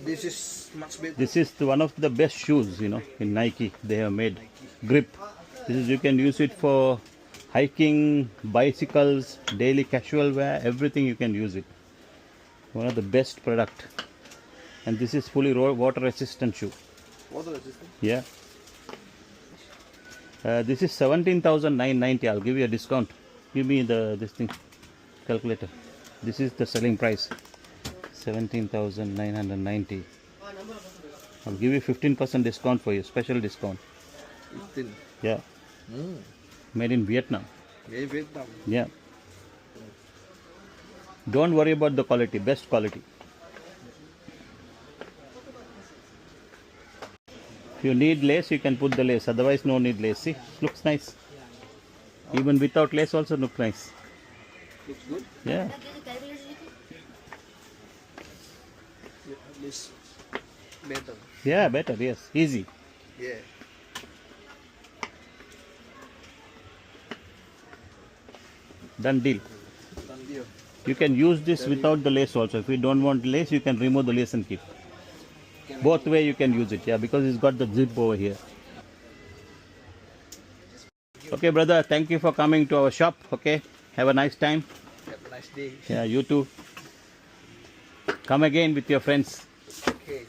This is much better. This is one of the best shoes, you know, in Nike. They have made Grip. This is, you can use it for hiking, bicycles, daily casual wear, everything you can use it. One of the best product. And this is fully water resistant shoe. Water resistant? Yeah. This is 17,990. I'll give you a discount. Give me this thing calculator. This is the selling price. 17,990. I'll give you 15% discount for you. Special discount. 15. Yeah. Made in Vietnam. Made in Vietnam. Yeah. Don't worry about the quality. Best quality. If you need lace, you can put the lace. Otherwise, no need lace. See, looks nice. Even without lace, also looks nice. Looks good. Yeah. This better. Yeah, better. Yes, easy. Yeah. Done deal. Done deal. You can use this without the lace also. If you don't want lace, you can remove the lace and keep. Both way you can use it. Yeah, because it's got the zip over here. Okay, brother. Thank you for coming to our shop. Okay. Have a nice time. Have a nice day. Yeah, you too. Come again with your friends. Okay.